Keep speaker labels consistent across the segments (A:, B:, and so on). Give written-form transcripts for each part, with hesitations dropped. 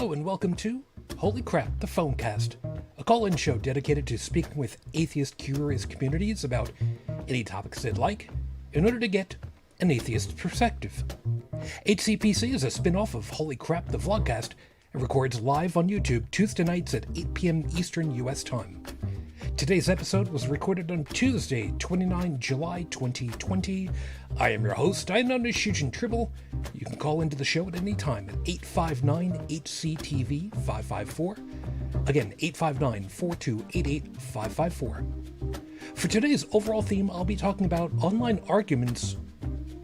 A: Hello and welcome to Holy Crap, the Phonecast, a call-in show dedicated to speaking with atheist curious communities about any topics they'd like in order to get an atheist perspective. HCPC is a spin-off of Holy Crap, the Vlogcast, and records live on YouTube Tuesday nights at 8 p.m. Eastern U.S. time. Today's episode was recorded on Tuesday, 29 July 2020. I am your host. I am known as Shujin Tribble. You can call into the show at any time at 859-HCTV-554. Again, 859-4288-554. For today's overall theme, I'll be talking about online arguments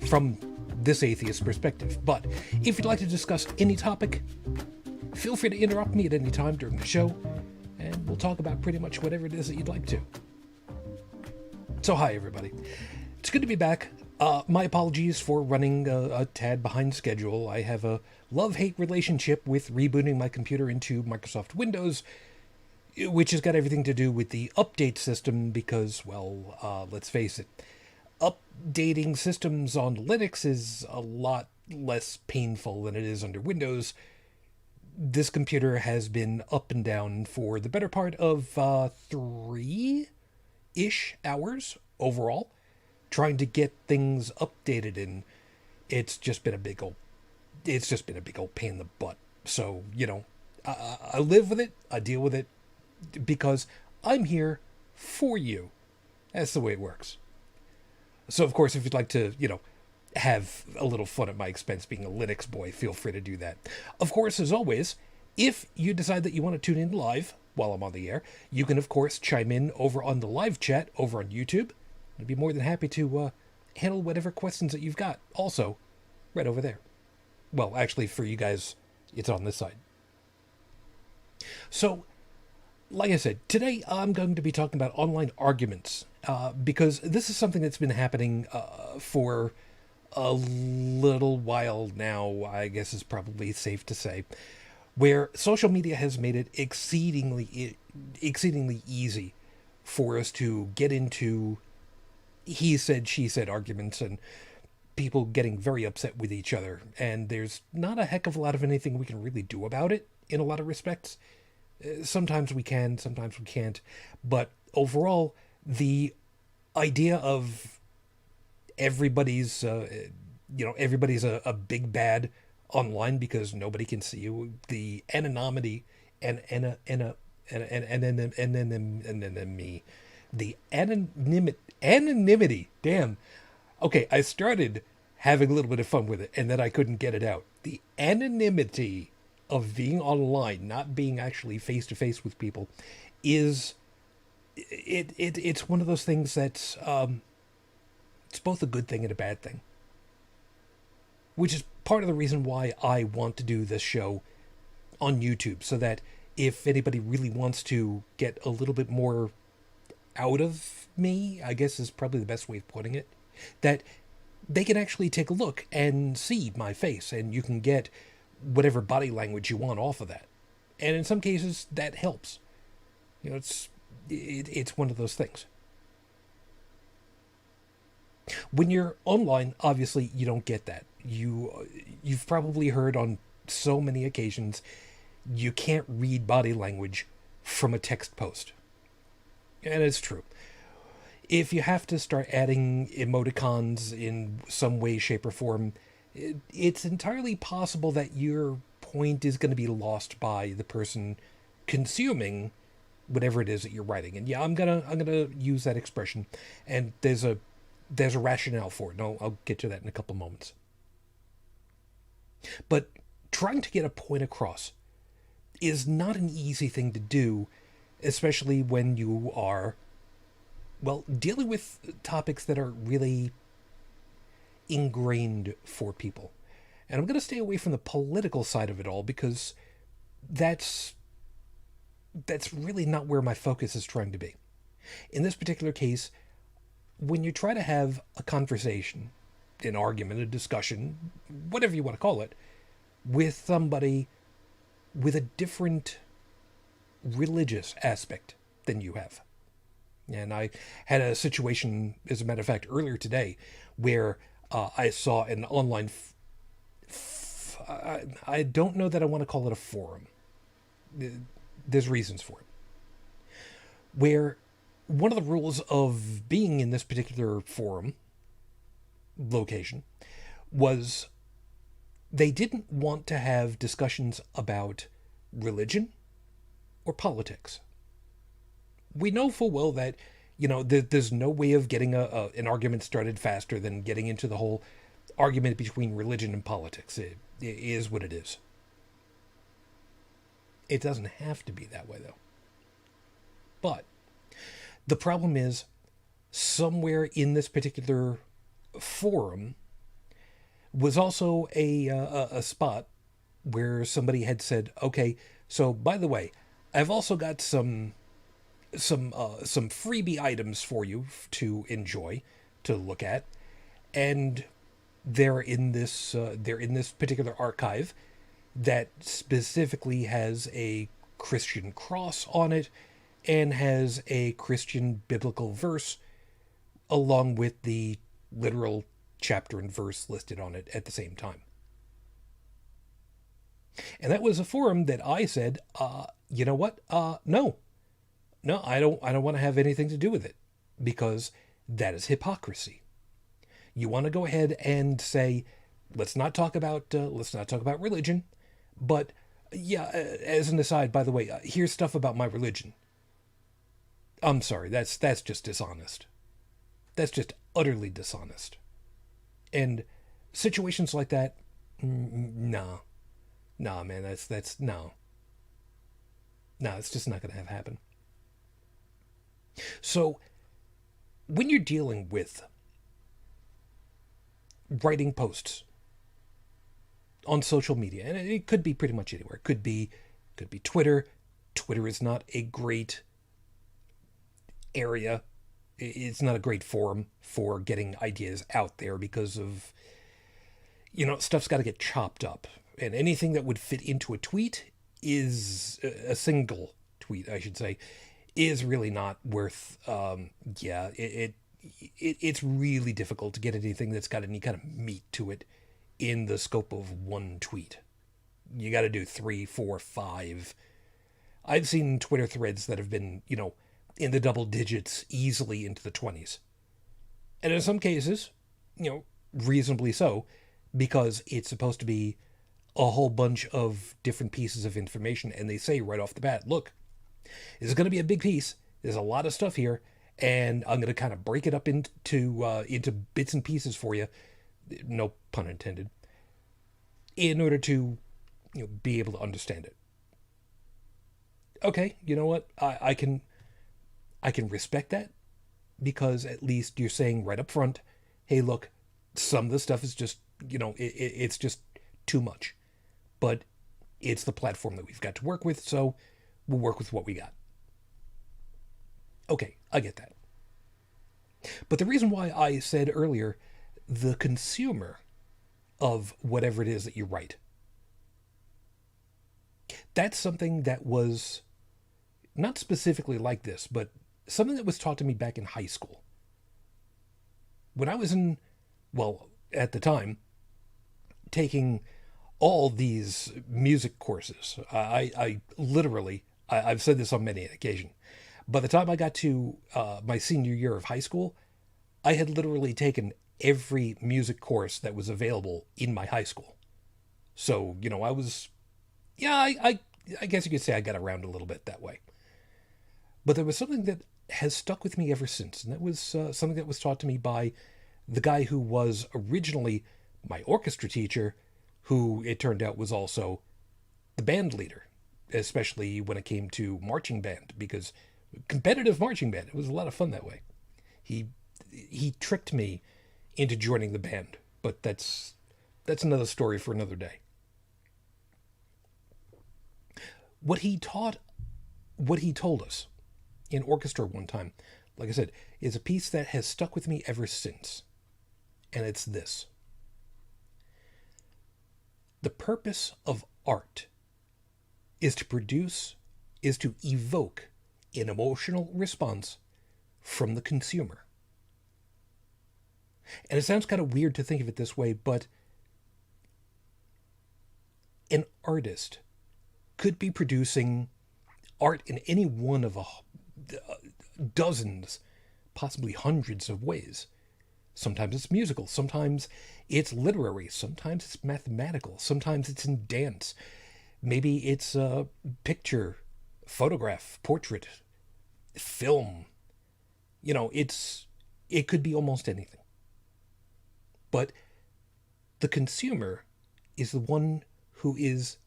A: from this atheist perspective. But if you'd like to discuss any topic, feel free to interrupt me at any time during the show, and we'll talk about pretty much whatever it is that you'd like to. So hi everybody. It's good to be back. My apologies for running a tad behind schedule. I have a love-hate relationship with rebooting my computer into Microsoft Windows, which has got everything to do with the update system because, well, let's face it, updating systems on Linux is a lot less painful than it is under Windows. This computer has been up and down for the better part of 3-ish hours overall, trying to get things updated, and it's just been a big old pain in the butt. So, I live with it, I deal with it, because I'm here for you. That's the way it works. So, of course, if you'd like to, have a little fun at my expense being a Linux boy, feel free to do that. Of course, as always, if you decide that you want to tune in live while I'm on the air, you can, of course, chime in over on the live chat over on YouTube. I'd be more than happy to handle whatever questions that you've got. Also, right over there. Well, actually, for you guys, it's on this side. So, like I said, today I'm going to be talking about online arguments, because this is something that's been happening for a little while now, I guess is probably safe to say, where social media has made it exceedingly easy for us to get into he said, she said arguments and people getting very upset with each other. And there's not a heck of a lot of anything we can really do about it in a lot of respects. Sometimes we can, sometimes we can't. But overall, the idea of everybody's a big bad online because nobody can see you, the anonymity and the anonymity. Damn. Okay, I started having a little bit of fun with it, and then I couldn't get it out. The anonymity of being online, not being actually face to face with people, is it's one of those things that's it's both a good thing and a bad thing. Which is part of the reason why I want to do this show on YouTube, so that if anybody really wants to get a little bit more out of me, I guess is probably the best way of putting it, that they can actually take a look and see my face, and you can get whatever body language you want off of that. And in some cases, that helps. It's one of those things. When you're online, obviously, you don't get that. You've probably heard on so many occasions, you can't read body language from a text post. And it's true. If you have to start adding emoticons in some way, shape, or form, it's entirely possible that your point is going to be lost by the person consuming whatever it is that you're writing. And yeah, I'm gonna use that expression, and there's a rationale for it, and I'll get to that in a couple moments. But trying to get a point across is not an easy thing to do, especially when you are, well, dealing with topics that are really ingrained for people. And I'm going to stay away from the political side of it all, because that's really not where my focus is trying to be. In this particular case, when you try to have a conversation, an argument, a discussion, whatever you want to call it, with somebody with a different religious aspect than you have. And I had a situation, as a matter of fact, earlier today, where I saw an online I don't know that I want to call it a forum. There's reasons for it. Where one of the rules of being in this particular forum location was they didn't want to have discussions about religion or politics. We know full well that, there's no way of getting an argument started faster than getting into the whole argument between religion and politics. It is what it is. It doesn't have to be that way, though. But the problem is, somewhere in this particular forum was also a spot where somebody had said, "Okay, so by the way, I've also got some freebie items for you to enjoy, to look at, and they're in this particular archive that specifically has a Christian cross on it and has a Christian biblical verse along with the literal chapter and verse listed on it at the same time." And that was a forum that I said, you know what? No, I don't want to have anything to do with it, because that is hypocrisy. You want to go ahead and say, let's not talk about religion, but yeah, as an aside, by the way, here's stuff about my religion. I'm sorry, that's just dishonest. That's just utterly dishonest. And situations like that, no, no, man, that's no, it's just not going to have happen. So when you're dealing with writing posts on social media, and it could be pretty much anywhere. It could be Twitter. Twitter is not a great area. It's not a great forum for getting ideas out there because of, stuff's got to get chopped up. And anything that would fit into a tweet is a single tweet, I should say, is really not worth, it's really difficult to get anything that's got any kind of meat to it in the scope of one tweet. You got to do 3, 4, 5. I've seen Twitter threads that have been, in the double digits, easily into the 20s. And in some cases, reasonably so, because it's supposed to be a whole bunch of different pieces of information. And they say right off the bat, look, this is going to be a big piece. There's a lot of stuff here, and I'm going to kind of break it up into bits and pieces for you, no pun intended, in order to be able to understand it. Okay, you know what? I can respect that, because at least you're saying right up front, hey, look, some of the stuff is just it's just too much, but it's the platform that we've got to work with, so we'll work with what we got. Okay, I get that. But the reason why I said earlier, the consumer of whatever it is that you write, that's something that was not specifically like this, but something that was taught to me back in high school. When I was at the time, taking all these music courses, I literally, I've said this on many an occasion, by the time I got to my senior year of high school, I had literally taken every music course that was available in my high school. So, I was, I guess you could say I got around a little bit that way. But there was something that has stuck with me ever since, and that was something that was taught to me by the guy who was originally my orchestra teacher, who it turned out was also the band leader, especially when it came to marching band, because competitive marching band, it was a lot of fun that way. He tricked me into joining the band, but that's another story for another day. What he told us in orchestra one time, like I said, is a piece that has stuck with me ever since. And it's this: the purpose of art is to evoke an emotional response from the consumer. And it sounds kind of weird to think of it this way, but An artist could be producing art in any one of dozens, possibly hundreds of ways. Sometimes it's musical, sometimes it's literary, sometimes it's mathematical, sometimes it's in dance. Maybe it's a picture, photograph, portrait, film. It could be almost anything. But the consumer is the one who is,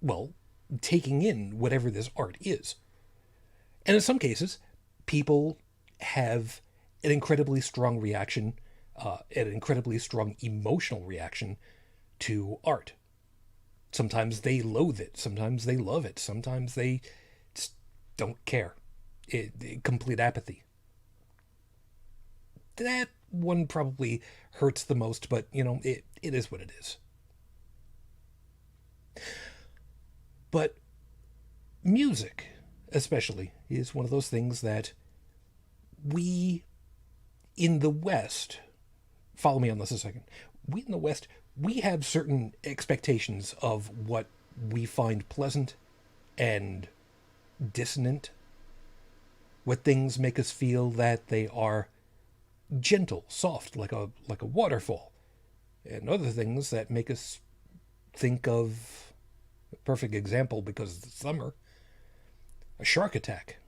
A: well, taking in whatever this art is. And in some cases, people have an incredibly strong reaction, an incredibly strong emotional reaction to art. Sometimes they loathe it, sometimes they love it, sometimes they just don't care. Complete apathy. That one probably hurts the most, but it is what it is. But music, especially, is one of those things that we in the West, follow me on this a second, we in the West, we have certain expectations of what we find pleasant and dissonant, what things make us feel that they are gentle, soft, like a waterfall, and other things that make us think of a perfect example because it's summer, a shark attack.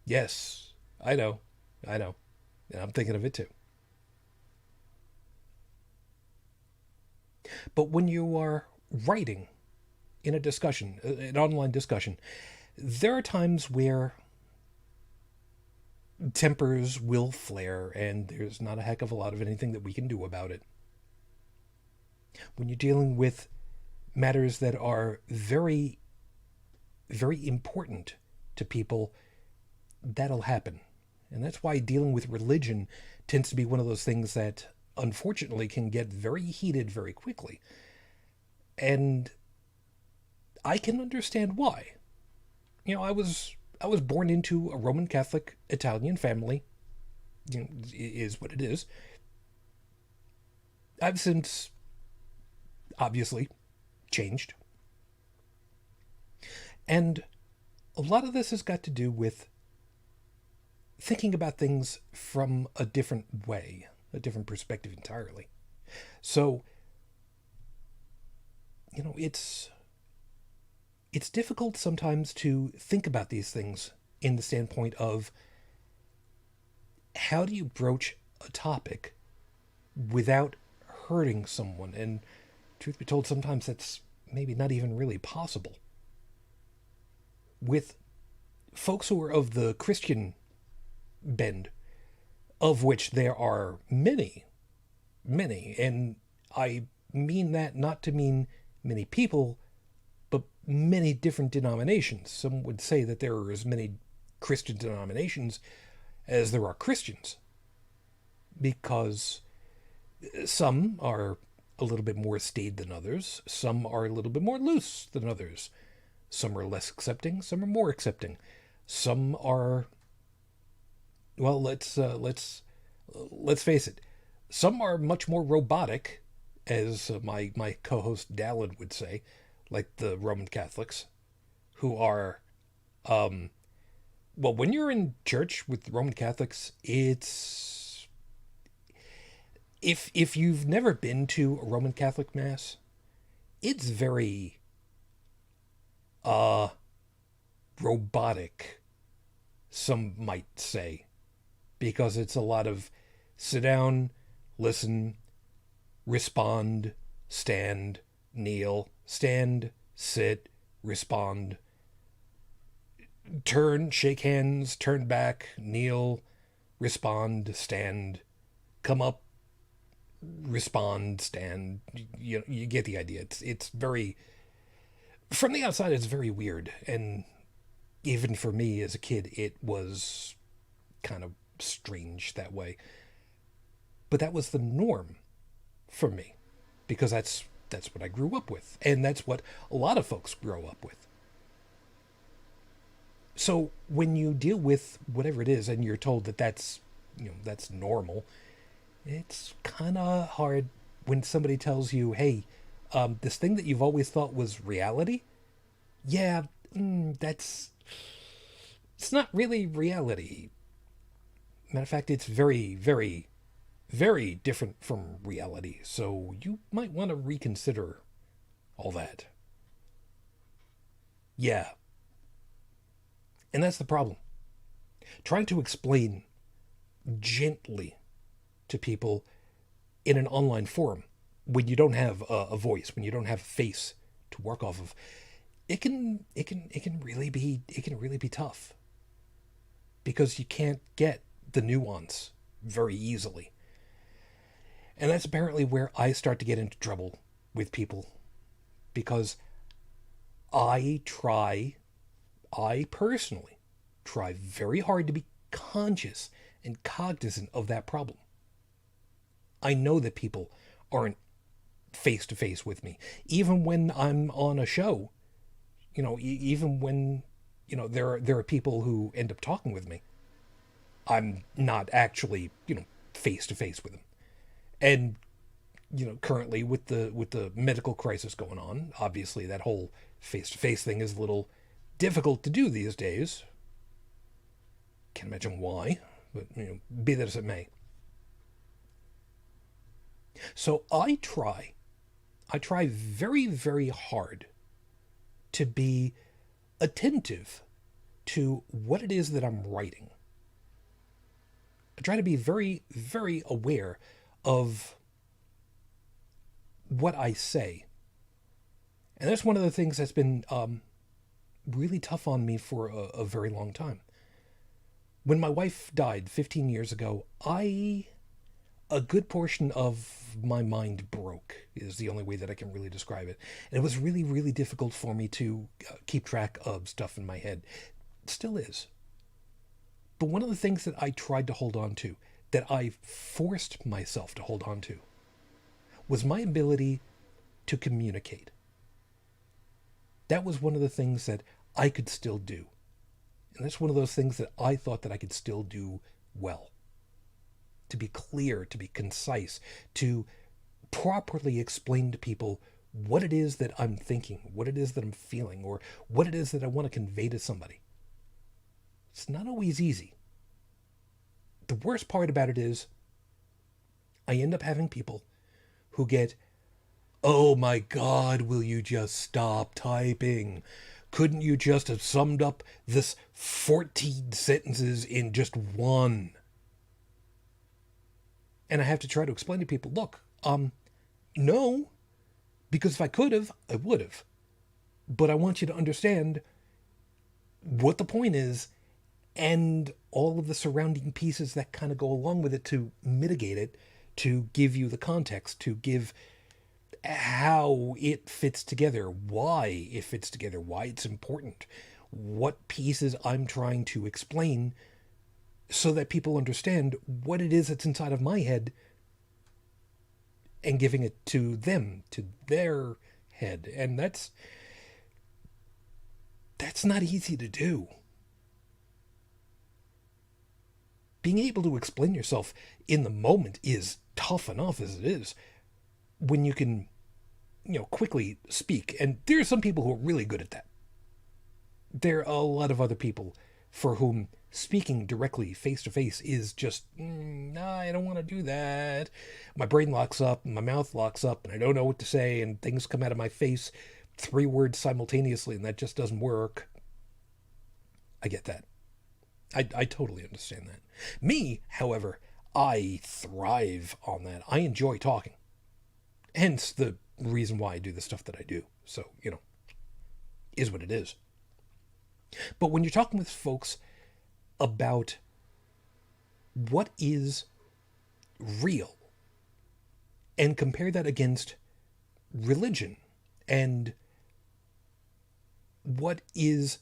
A: Yes, I know, and I'm thinking of it too. But when you are writing in a discussion, an online discussion, there are times where tempers will flare and there's not a heck of a lot of anything that we can do about it. When you're dealing with matters that are very, very important to people, that'll happen. And that's why dealing with religion tends to be one of those things that unfortunately can get very heated very quickly. And I can understand why. I was born into a Roman Catholic Italian family. Is what it is. I've since obviously changed. And a lot of this has got to do with thinking about things from a different way, a different perspective entirely. So, it's difficult sometimes to think about these things in the standpoint of how do you broach a topic without hurting someone? And truth be told, sometimes that's maybe not even really possible. With folks who are of the Christian bend, of which there are many, many, and I mean that not to mean many people, but many different denominations. Some would say that there are as many Christian denominations as there are Christians, because some are a little bit more staid than others, some are a little bit more loose than others, some are less accepting, some are more accepting, some are, well, let's face it, some are much more robotic, as my co-host Dallin would say, like the Roman Catholics, who are, well, when you're in church with Roman Catholics, it's, if you've never been to a Roman Catholic mass, it's very robotic, some might say, because it's a lot of sit down, listen, respond, stand, kneel, stand, sit, respond, turn, shake hands, turn back, kneel, respond, stand, come up, respond, stand. You get the idea. It's very, from the outside, it's very weird, and even for me as a kid, it was kind of strange that way. But that was the norm for me, because that's what I grew up with, and that's what a lot of folks grow up with. So when you deal with whatever it is, and you're told that that's normal, it's kind of hard when somebody tells you, hey, this thing that you've always thought was reality, yeah, that's it's not really reality. Matter of fact, it's very, very, very different from reality. So you might want to reconsider all that. Yeah, and that's the problem. Trying to explain gently to people in an online forum when you don't have a voice, when you don't have a face to work off of, it can really be tough because you can't get the nuance very easily. And that's apparently where I start to get into trouble with people because I try, I personally try very hard to be conscious and cognizant of that problem. I know that people aren't face to face with me, even when I'm on a show. Even when there are people who end up talking with me, I'm not actually face to face with them. And currently with the medical crisis going on, obviously that whole face to face thing is a little difficult to do these days. Can't imagine why, but be that as it may. So I try very, very hard to be attentive to what it is that I'm writing. I try to be very, very aware of what I say. And that's one of the things that's been really tough on me for a very long time. When my wife died 15 years ago, a good portion of my mind broke, is the only way that I can really describe it. And it was really, really difficult for me to keep track of stuff in my head. It still is. But one of the things that I tried to hold on to, that I forced myself to hold on to, was my ability to communicate. That was one of the things that I could still do. And that's one of those things that I thought that I could still do well. To be clear, to be concise, to properly explain to people what it is that I'm thinking, what it is that I'm feeling, or what it is that I want to convey to somebody. It's not always easy. The worst part about it is I end up having people who get, oh my God, will you just stop typing? Couldn't you just have summed up this 14 sentences in just one? And I have to try to explain to people, look, no, because if I could have, I would have. But I want you to understand what the point is and all of the surrounding pieces that kind of go along with it to mitigate it, to give you the context, to give how it fits together, why it fits together, why it's important, what pieces I'm trying to explain so that people understand what it is that's inside of my head and giving it to them, to their head. And that's not easy to do. Being able to explain yourself in the moment is tough enough as it is when you can, quickly speak. And there are some people who are really good at that. There are a lot of other people for whom speaking directly face to face is just, nah, I don't want to do that. My brain locks up, and my mouth locks up, and I don't know what to say, and things come out of my face 3 words simultaneously, and that just doesn't work. I get that. I totally understand that. Me, however, I thrive on that. I enjoy talking. Hence the reason why I do the stuff that I do. So, is what it is. But when you're talking with folks about what is real and compare that against religion and what is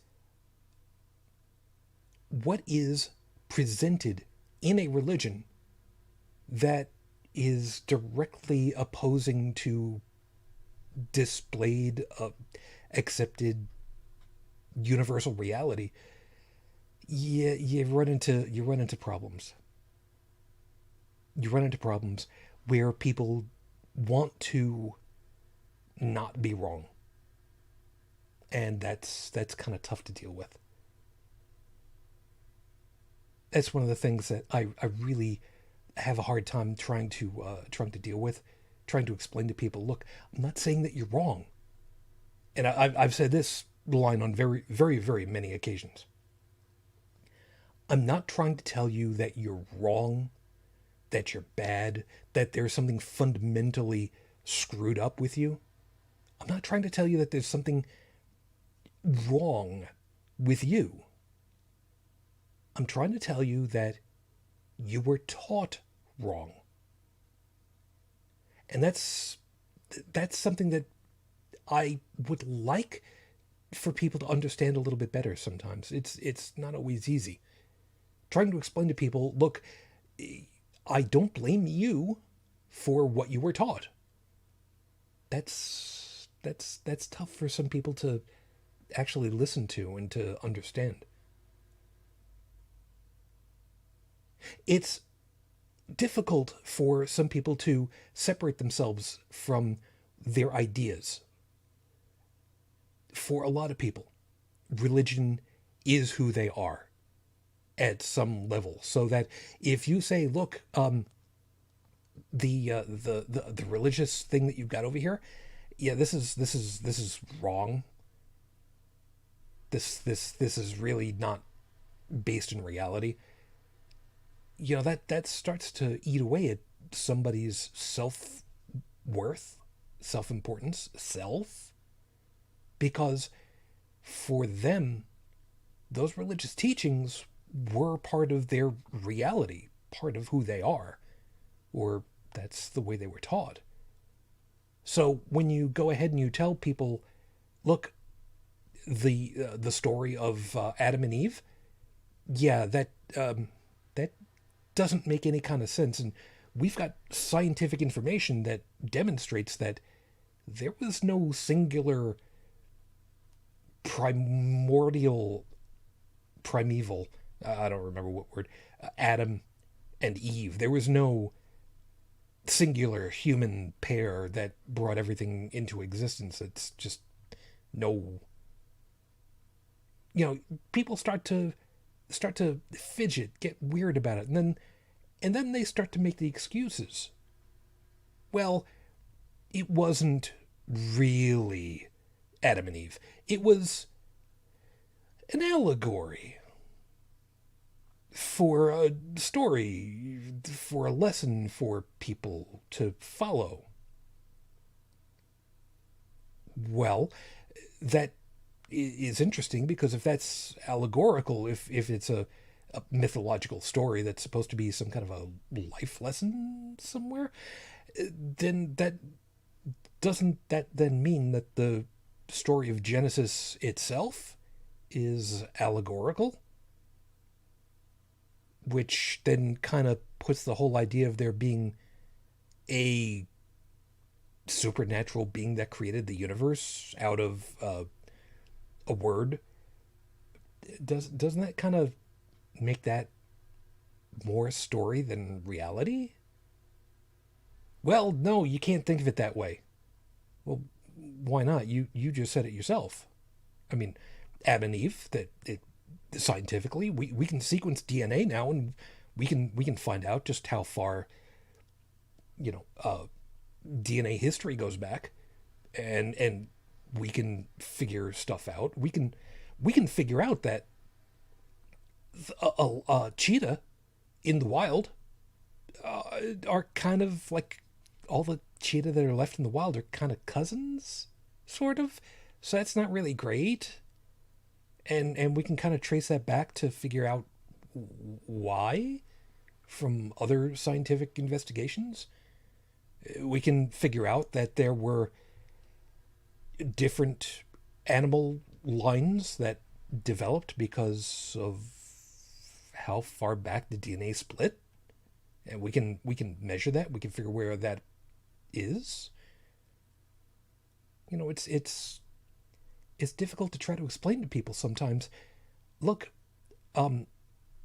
A: presented in a religion that is directly opposing to displayed, accepted universal reality, you run into problems. You run into problems where people want to not be wrong, and that's kind of tough to deal with. That's one of the things that I really have a hard time trying to deal with, trying to explain to people. Look, I'm not saying that you're wrong, and I've said this line on very many occasions. I'm not trying to tell you that you're wrong, that you're bad, that there's something fundamentally screwed up with you. I'm not trying to tell you that there's something wrong with you. I'm trying to tell you that you were taught wrong. And that's something that I would like for people to understand a little bit better sometimes. It's not always easy. Trying to explain to people, look, I don't blame you for what you were taught. That's tough for some people to actually listen to and to understand. It's difficult for some people to separate themselves from their ideas. For a lot of people, religion is who they are at some level. So that if you say, "Look, the religious thing that you've got over here, yeah, this is wrong. This is really not based in reality." That starts to eat away at somebody's self worth, self importance, self, because for them, those religious teachings were part of their reality, part of who they are, or that's the way they were taught. So when you go ahead and you tell people, look, the story of Adam and Eve, yeah, that doesn't make any kind of sense, and we've got scientific information that demonstrates that there was no singular primordial primeval, I don't remember what word, Adam and Eve. There was no singular human pair that brought everything into existence. It's just no. People start to fidget, get weird about it, and then they start to make the excuses. Well, it wasn't really Adam and Eve. It was an allegory for a story, for a lesson for people to follow. Well, that is interesting because if that's allegorical, if it's a mythological story that's supposed to be some kind of a life lesson somewhere, then doesn't that then mean that the story of Genesis itself is allegorical? Which then kind of puts the whole idea of there being a supernatural being that created the universe out of a word. Doesn't that kind of make that more story than reality? Well, no, you can't think of it that way. Well, why not? You just said it yourself. I mean, Adam and Eve, scientifically, we can sequence DNA now, and we can find out just how far DNA history goes back, and we can figure stuff out. We can figure out that a cheetah in the wild are kind of like all the cheetah that are left in the wild are kind of cousins, sort of. So that's not really great. And we can kind of trace that back to figure out why from other scientific investigations. We can figure out that there were different animal lines that developed because of how far back the DNA split, and we can measure that. We can figure where that is. It's difficult to try to explain to people sometimes. Look,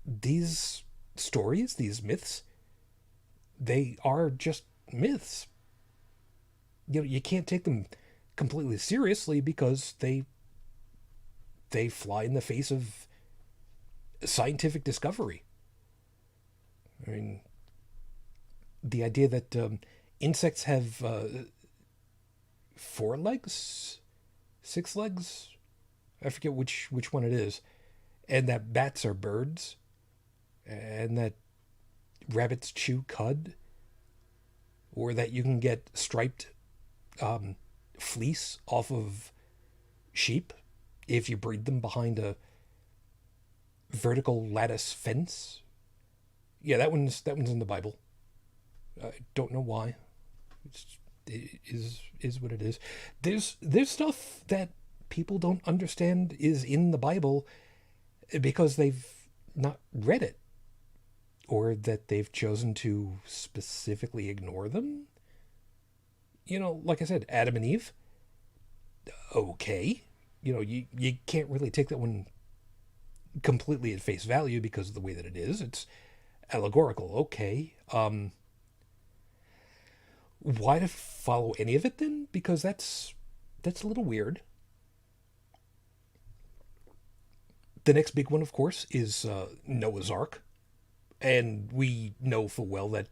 A: these stories, these myths, they are just myths. You can't take them completely seriously because they fly in the face of scientific discovery. I mean, the idea that insects have four legs, six legs, I forget which one it is, and that bats are birds, and that rabbits chew cud, or that you can get striped fleece off of sheep if you breed them behind a vertical lattice fence. Yeah, that one's in the Bible. I don't know why. It is what it is. There's stuff that people don't understand is in the Bible because they've not read it, or that they've chosen to specifically ignore them. Like I said, Adam and Eve. Okay, you can't really take that one completely at face value because of the way that it is. It's allegorical. Okay. Why to follow any of it then? Because that's a little weird. The next big one, of course, is Noah's Ark. And we know full well that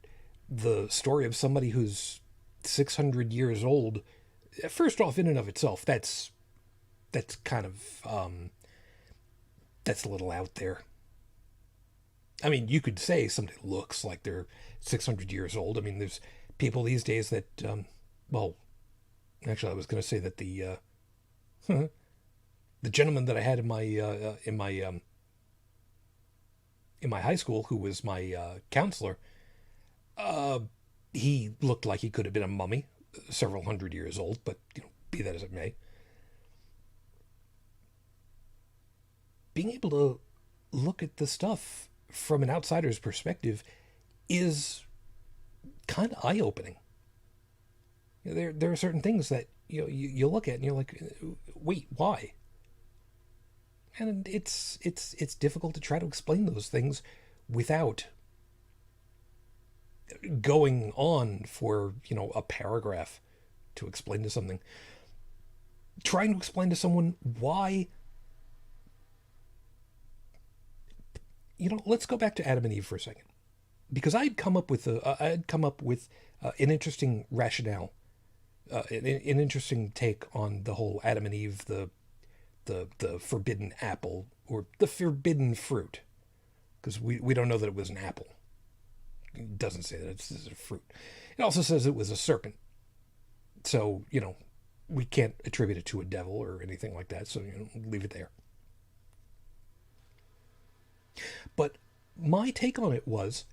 A: the story of somebody who's 600 years old, first off, in and of itself, that's kind of that's a little out there. I mean, you could say somebody looks like they're 600 years old. I mean, there's people these days that, well, actually, I was going to say that the gentleman that I had in my high school, who was my counselor, uh, he looked like he could have been a mummy, several hundred years old. But be that as it may, being able to look at the stuff from an outsider's perspective is kind of eye opening. There are certain things that you look at and you're like, wait, why? And it's difficult to try to explain those things without going on for a paragraph to explain to something. Trying to explain to someone why. Let's go back to Adam and Eve for a second, because I'd come up with an interesting rationale, an interesting take on the whole Adam and Eve, the forbidden apple, or the forbidden fruit, because we don't know that it was an apple. It doesn't say that it's a fruit. It also says it was a serpent. So, we can't attribute it to a devil or anything like that, so leave it there. But my take on it was,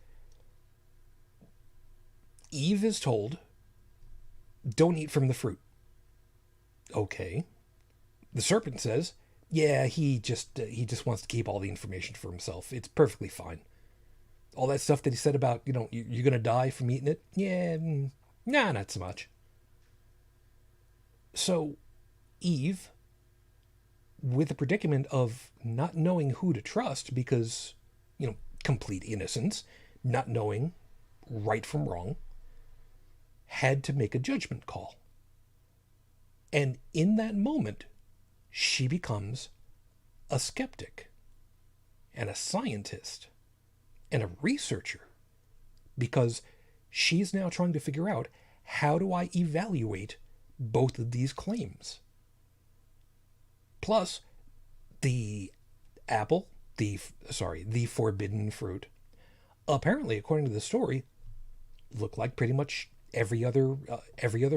A: Eve is told, don't eat from the fruit. Okay. The serpent says, yeah, he just wants to keep all the information for himself. It's perfectly fine. All that stuff that he said about, you're going to die from eating it. Yeah, nah, not so much. So Eve, with the predicament of not knowing who to trust because, complete innocence, not knowing right from wrong, had to make a judgment call. And in that moment, she becomes a skeptic and a scientist and a researcher, because she's now trying to figure out, how do I evaluate both of these claims? Plus, the apple, the forbidden fruit, apparently, according to the story, looked like pretty much every other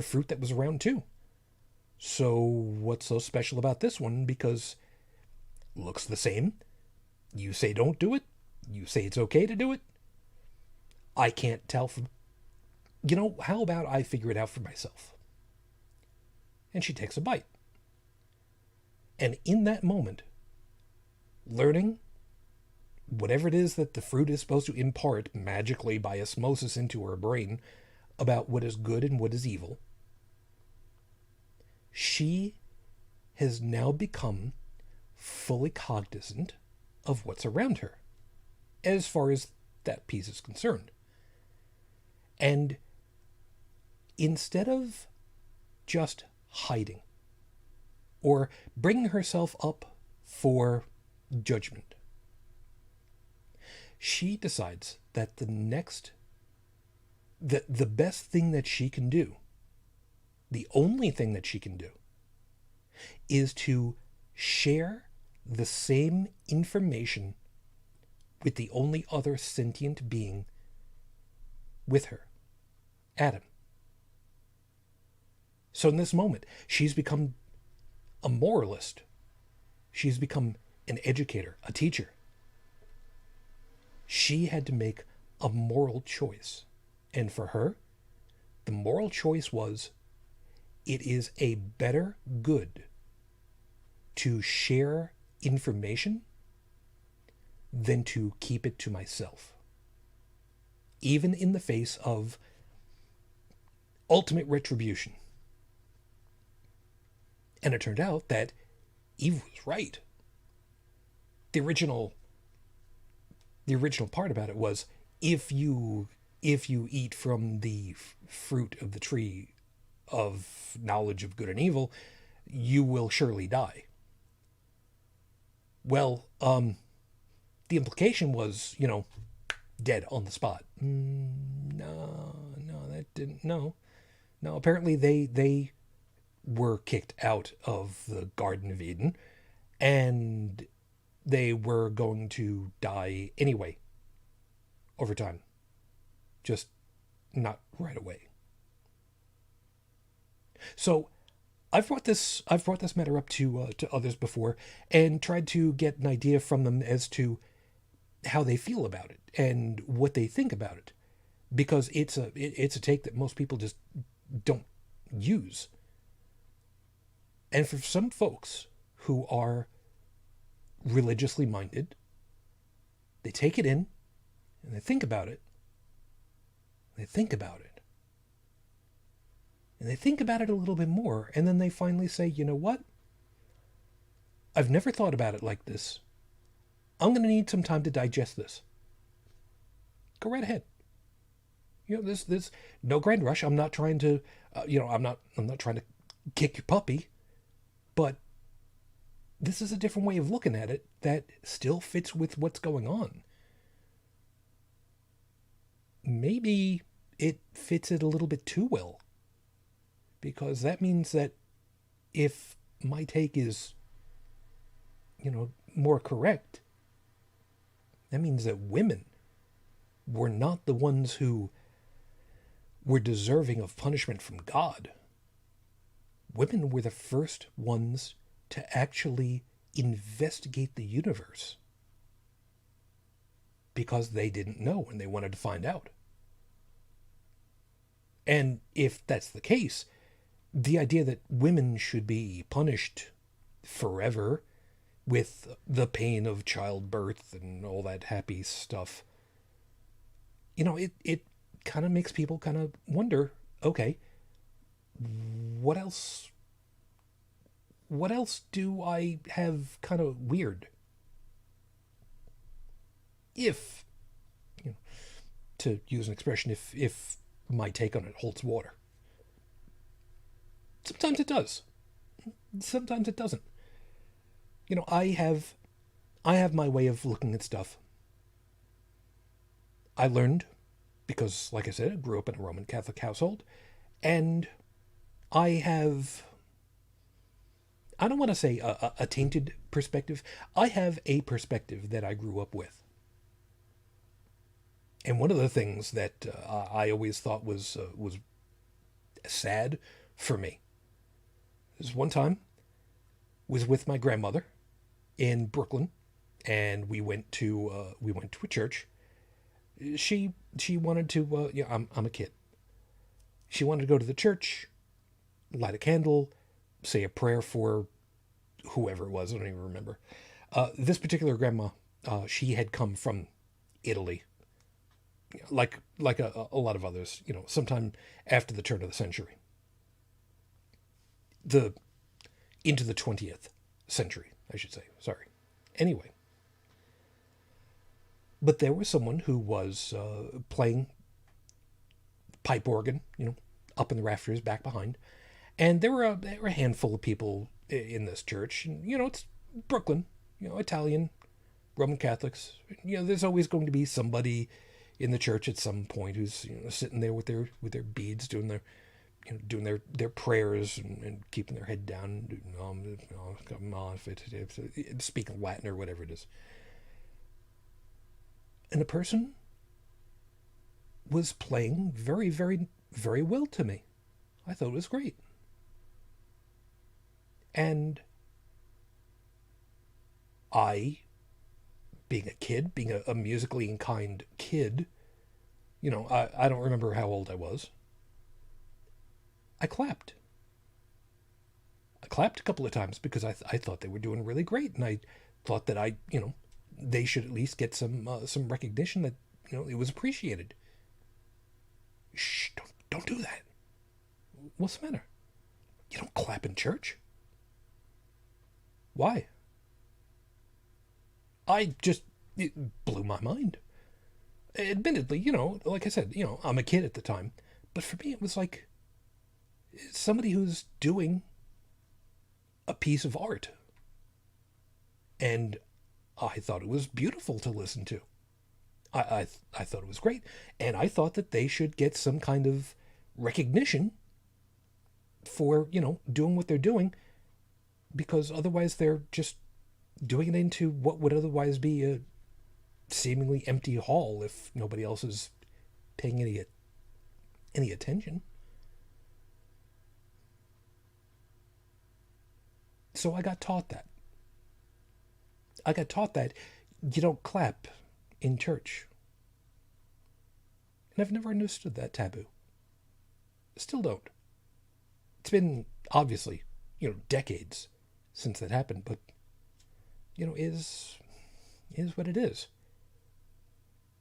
A: fruit that was around too. So what's so special about this one? Because looks the same. You say don't do it. You say it's okay to do it. I can't tell from... how about I figure it out for myself? And she takes a bite. And in that moment, learning whatever it is that the fruit is supposed to impart magically by osmosis into her brain about what is good and what is evil, she has now become fully cognizant of what's around her, as far as that piece is concerned. And instead of just hiding or bringing herself up for judgment. She decides that the best thing that she can do, the only thing that she can do, is to share the same information with the only other sentient being with her, Adam. So in this moment, she's become a moralist. She's become an educator, a teacher. She had to make a moral choice. And for her, the moral choice was, it is a better good to share information than to keep it to myself, even in the face of ultimate retribution. And it turned out that Eve was right. The original part about it was, if you eat from the fruit of the tree of knowledge of good and evil, you will surely die. Well, the implication was, dead on the spot. No, that didn't. No. Apparently they were kicked out of the Garden of Eden, and they were going to die anyway over time, just not right away. So I've brought this matter up to others before and tried to get an idea from them as to how they feel about it and what they think about it, because it's a take that most people just don't use. And for some folks who are religiously minded, they take it in and they think about it. They think about it. And they think about it a little bit more, and then they finally say, you know what? I've never thought about it like this. I'm going to need some time to digest this. Go right ahead. There's no grand rush. I'm not trying to, I'm not trying to kick your puppy, but this is a different way of looking at it that still fits with what's going on. Maybe it fits it a little bit too well, because that means that if my take is, more correct, that means that women were not the ones who were deserving of punishment from God. Women were the first ones to actually investigate the universe because they didn't know and they wanted to find out. And if that's the case, the idea that women should be punished forever with the pain of childbirth and all that happy stuff, it kind of makes people kind of wonder, okay, what else do I have kind of weird? If, to use an expression, if my take on it holds water. Sometimes it does. Sometimes it doesn't. I have my way of looking at stuff. I learned because, like I said, I grew up in a Roman Catholic household, and I don't want to say a tainted perspective. I have a perspective that I grew up with. And one of the things that I always thought was sad for me is one time was with my grandmother in Brooklyn, and we went to a church. She wanted to. I'm a kid. She wanted to go to the church, light a candle, say a prayer for whoever it was. I don't even remember. This particular grandma, she had come from Italy, like a lot of others, sometime after the turn of the century. Into the 20th century, I should say. Sorry. Anyway. But there was someone who was playing pipe organ, up in the rafters back behind, And there were a handful of people in this church. And, it's Brooklyn, Italian, Roman Catholics. There's always going to be somebody in the church at some point who's sitting there with their beads, doing their prayers and keeping their head down, speaking Latin or whatever it is. And a person was playing very, very, very well to me. I thought it was great. And I, being a kid, being a musically inclined kid, I don't remember how old I was. I clapped. I clapped a couple of times because I thought they were doing really great, and I thought that they should at least get some recognition that it was appreciated. Shh! Don't do that. What's the matter? You don't clap in church. Why? It blew my mind. Admittedly, like I said, I'm a kid at the time, but for me it was like somebody who's doing a piece of art. And I thought it was beautiful to listen to. I thought it was great. And I thought that they should get some kind of recognition for, doing what they're doing, because otherwise they're just doing it into what would otherwise be a seemingly empty hall if nobody else is paying any attention. So I got taught that. I got taught that you don't clap in church. And I've never understood that taboo. Still don't. It's been, obviously, decades since that happened, but, is what it is.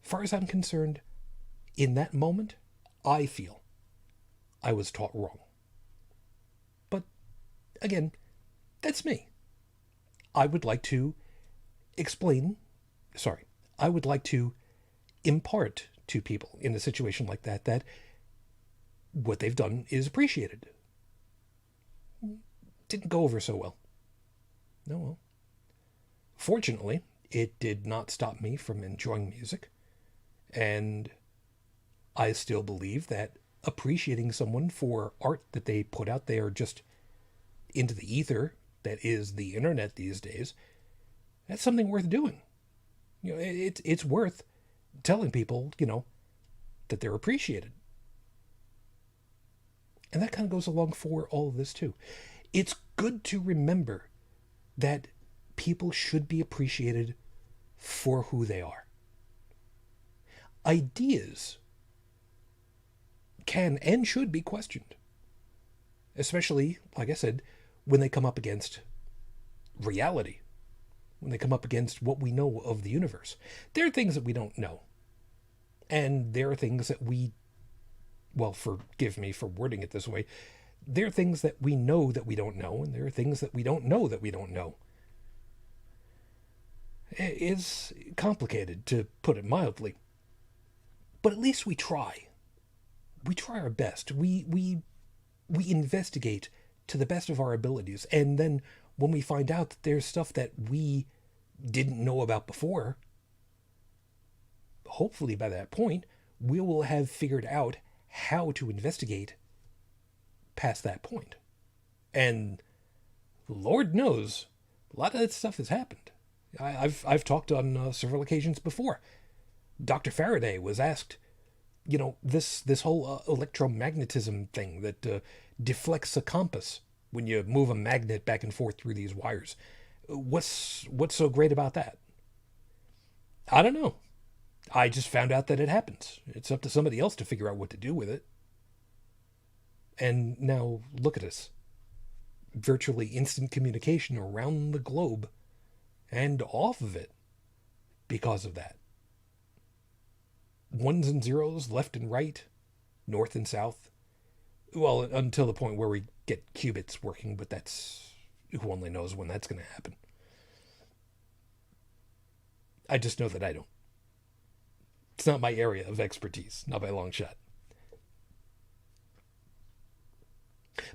A: As far as I'm concerned, in that moment, I feel I was taught wrong. But, again, that's me. I would like to I would like to impart to people in a situation like that what they've done is appreciated. Didn't go over so well. No, well. Fortunately, it did not stop me from enjoying music, and I still believe that appreciating someone for art that they put out there just into the ether that is the internet these days, that's something worth doing. It's worth telling people, that they're appreciated. And that kind of goes along for all of this too. It's good to remember that people should be appreciated for who they are. Ideas can and should be questioned. Especially, like I said, when they come up against reality. When they come up against what we know of the universe. There are things that we don't know. And there are things that forgive me for wording it this way, there are things that we know that we don't know, and there are things that we don't know that we don't know. It's complicated, to put it mildly. But at least we try. We try our best. We investigate to the best of our abilities, and then when we find out that there's stuff that we didn't know about before, hopefully by that point, we will have figured out how to investigate past that point. And Lord knows, a lot of that stuff has happened. I've talked on several occasions before. Dr. Faraday was asked, this whole electromagnetism thing that deflects a compass when you move a magnet back and forth through these wires. What's so great about that? I don't know. I just found out that it happens. It's up to somebody else to figure out what to do with it. And now look at us. Virtually instant communication around the globe and off of it because of that. Ones and zeros, left and right, north and south. Well, until the point where we get qubits working, but that's, who only knows when that's going to happen. I just know that I don't. It's not my area of expertise, not by a long shot.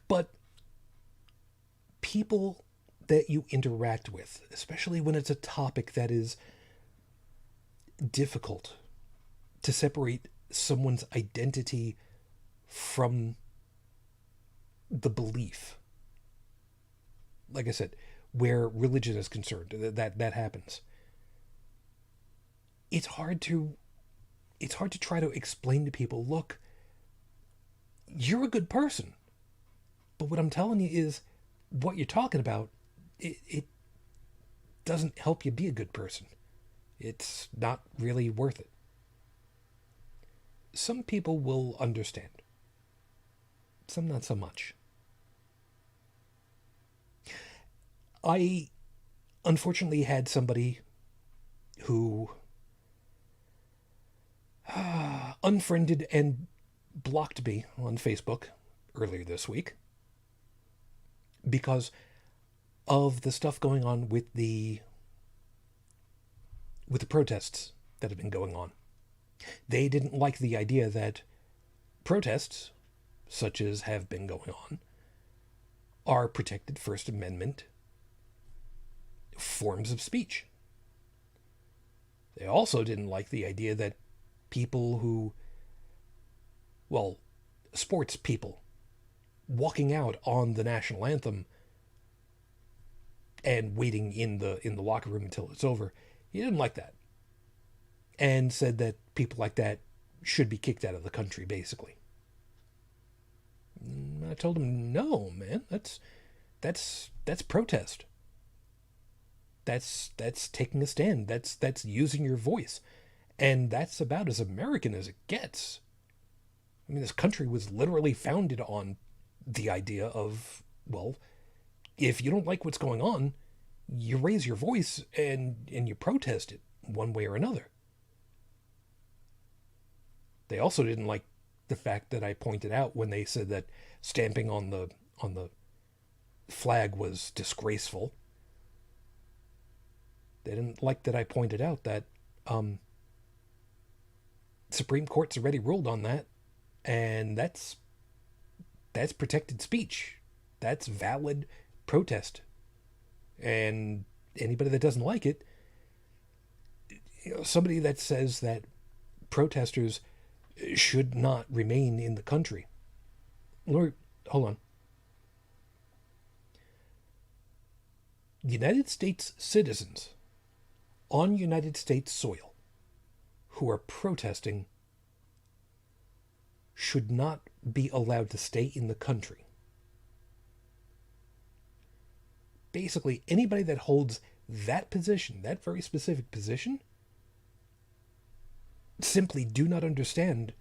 A: But people that you interact with, especially when it's a topic that is difficult to separate someone's identity from the belief. Like I said, where religion is concerned, that happens. It's hard to try to explain to people, look, you're a good person. But what I'm telling you is what you're talking about, it doesn't help you be a good person. It's not really worth it. Some people will understand. Some not so much. I unfortunately had somebody who unfriended and blocked me on Facebook earlier this week because of the stuff going on with the protests that have been going on. They didn't like the idea that protests, such as have been going on, are protected First Amendment forms of speech. They also didn't like the idea that people who, well, sports people, walking out on the national anthem and waiting in the locker room until it's over, he didn't like that. And said that people like that should be kicked out of the country, basically. I told him, no, man, that's protest. That's taking a stand. That's using your voice. And that's about as American as it gets. I mean, this country was literally founded on the idea of, well, if you don't like what's going on, you raise your voice and you protest it one way or another. They also didn't like the fact that I pointed out when they said that stamping on the flag was disgraceful. They didn't like that I pointed out that Supreme Court's already ruled on that, and that's protected speech. That's valid protest. And anybody that doesn't like it, somebody that says that protesters should not remain in the country. Lord, hold on. United States citizens on United States soil who are protesting should not be allowed to stay in the country. Basically, anybody that holds that position, that very specific position, simply do not understand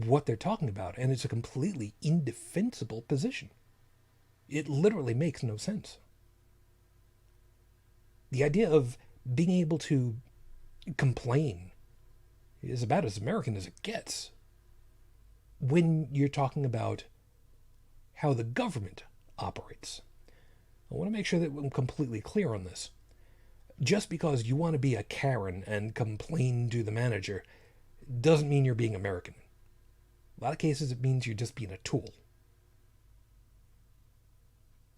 A: what they're talking about, and it's a completely indefensible position. It literally makes no sense. The idea of being able to complain is about as American as it gets when you're talking about how the government operates. I want to make sure that I'm completely clear on this. Just because you want to be a Karen and complain to the manager doesn't mean you're being American. A lot of cases it means you're just being a tool.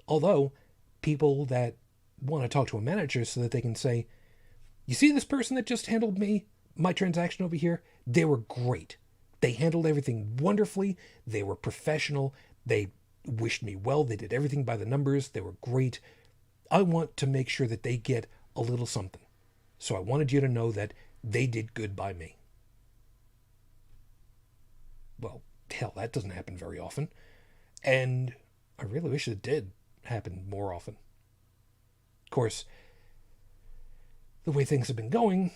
A: Although, people that want to talk to a manager so that they can say, you see this person that just handled my transaction over here? They were great. They handled everything wonderfully. They were professional. They wished me well. They did everything by the numbers. They were great. I want to make sure that they get a little something. So I wanted you to know that they did good by me. Well, hell, that doesn't happen very often. And I really wish it did happen more often. Of course, the way things have been going,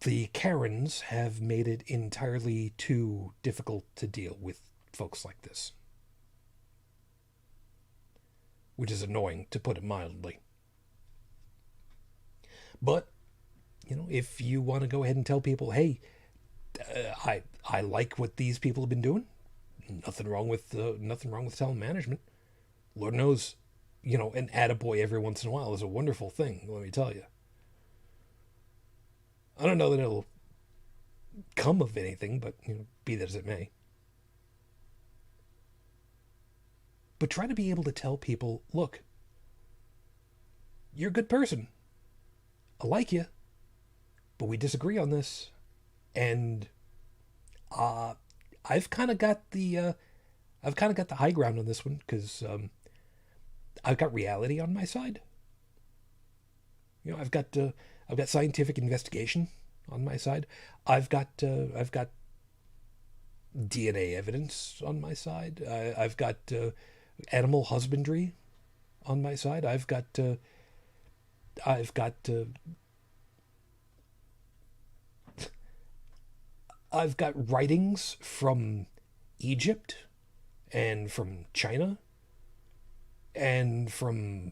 A: the Karens have made it entirely too difficult to deal with folks like this. Which is annoying, to put it mildly. But, if you want to go ahead and tell people, hey, I like what these people have been doing, nothing wrong with telling management. Lord knows, an attaboy every once in a while is a wonderful thing, let me tell you. I don't know that it'll come of anything, but, be that as it may. But try to be able to tell people, look, You're a good person. I like you, but we disagree on this. And uh, I've kind of got the I've kind of got the high ground on this one because I've got reality on my side. I've got scientific investigation on my side. I've got DNA evidence on my side. I've got animal husbandry on my side. I've got I've got writings from Egypt and from China and from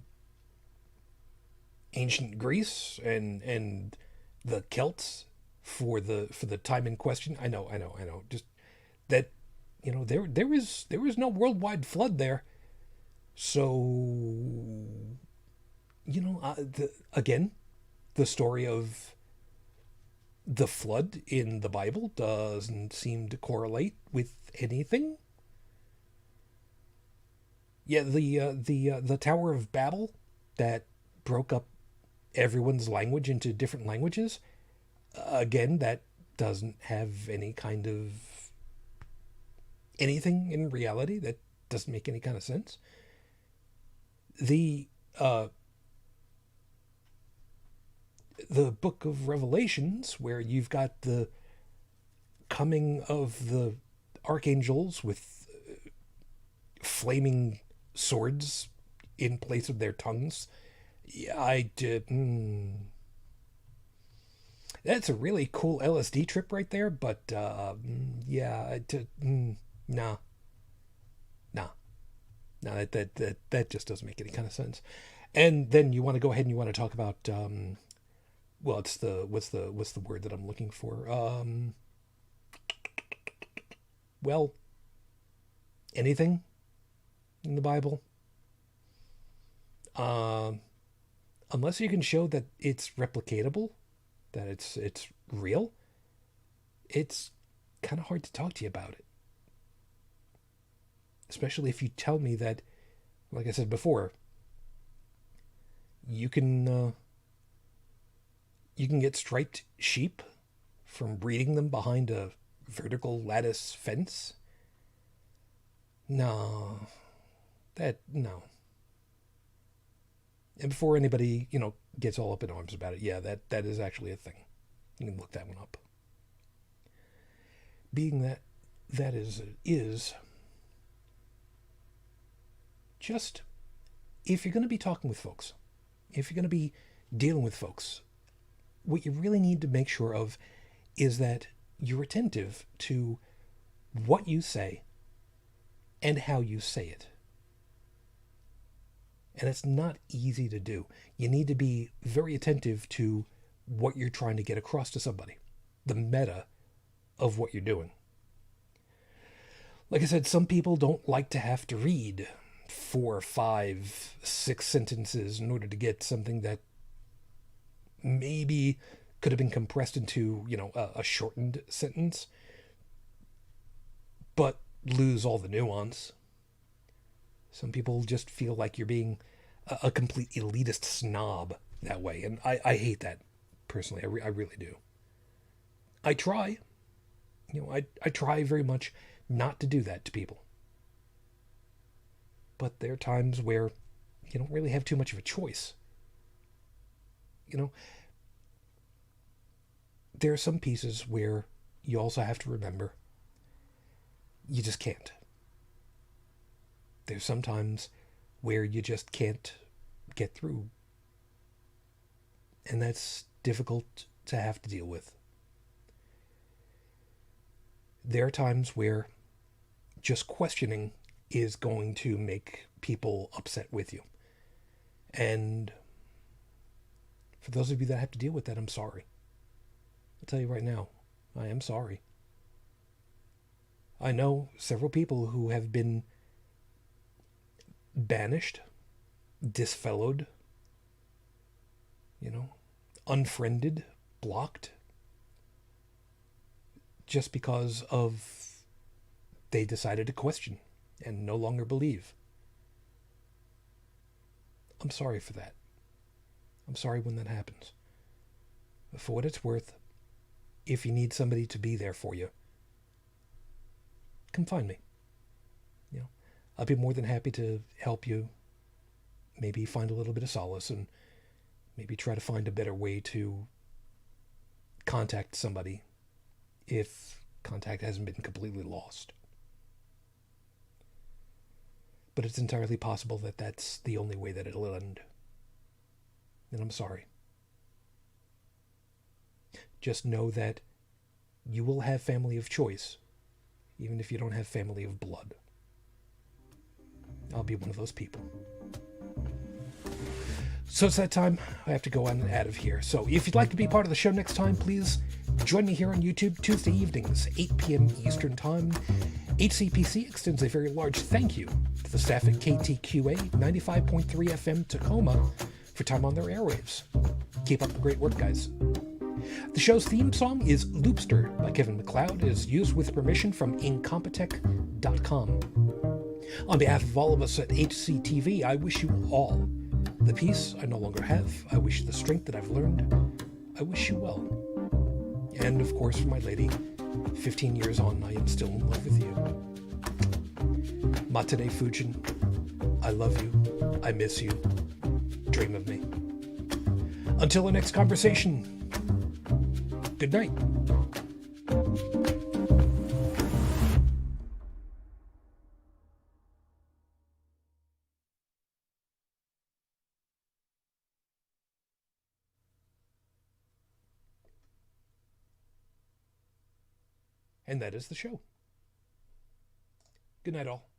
A: ancient Greece and the Celts for the time in question. I know. Just that there was no worldwide flood there, so again, the story of the flood in the Bible doesn't seem to correlate with anything. Yeah, the Tower of Babel that broke up everyone's language into different languages. Again, that doesn't have any kind of anything in reality. That doesn't make any kind of sense. The uh, the Book of Revelations, where you've got the coming of the archangels with flaming swords in place of their tongues. Yeah, I did. That's a really cool LSD trip right there, but yeah, nah, nah, nah. That just doesn't make any kind of sense. And then you want to go ahead and you want to talk about well, it's the what's the word that I'm looking for? Well, anything in the Bible, um, unless you can show that it's replicatable, that it's real, it's kind of hard to talk to you about it. Especially if you tell me that, like I said before, you can uh, you can get striped sheep from breeding them behind a vertical lattice fence. No, no. And before anybody gets all up in arms about it, yeah, that is actually a thing. You can look that one up. Being that that is just if you're going to be talking with folks, if you're going to be dealing with folks, what you really need to make sure of is that you're attentive to what you say and how you say it. And it's not easy to do. You need to be very attentive to what you're trying to get across to somebody, the meta of what you're doing. Like I said, some people don't like to have to read four, five, six sentences in order to get something that maybe could have been compressed into, a shortened sentence, but lose all the nuance. Some people just feel like you're being a complete elitist snob that way, and I hate that personally. I really do. I try, I try very much not to do that to people, but there are times where you don't really have too much of a choice. You know, there are some pieces where you also have to remember you just can't. There's sometimes where you just can't get through. And that's difficult to have to deal with. There are times where just questioning is going to make people upset with you. And for those of you that have to deal with that, I'm sorry. I'll tell you right now, I am sorry. I know several people who have been banished, disfellowed, unfriended, blocked, just because of they decided to question and no longer believe. I'm sorry for that. I'm sorry when that happens. But for what it's worth, if you need somebody to be there for you, come find me. You know, I'll be more than happy to help you. Maybe find a little bit of solace and maybe try to find a better way to contact somebody if contact hasn't been completely lost. But it's entirely possible that that's the only way that it'll end. And I'm sorry. Just know that you will have family of choice, even if you don't have family of blood. I'll be one of those people. So it's that time. I have to go on and out of here. So if you'd like to be part of the show next time, please join me here on YouTube Tuesday evenings, 8 p.m. Eastern Time. HCPC extends a very large thank you to the staff at KTQA 95.3 FM Tacoma for time on their airwaves. Keep up the great work, guys. The show's theme song is Loopster by Kevin MacLeod. It is used with permission from Incompetech.com. On behalf of all of us at HCTV, I wish you all the peace I no longer have. I wish you the strength that I've learned. I wish you well. And of course, for my lady, 15 years on, I am still in love with you. Matane Fujin, I love you. I miss you. Dream of me. Until the next conversation, good night. And that is the show. Good night, all.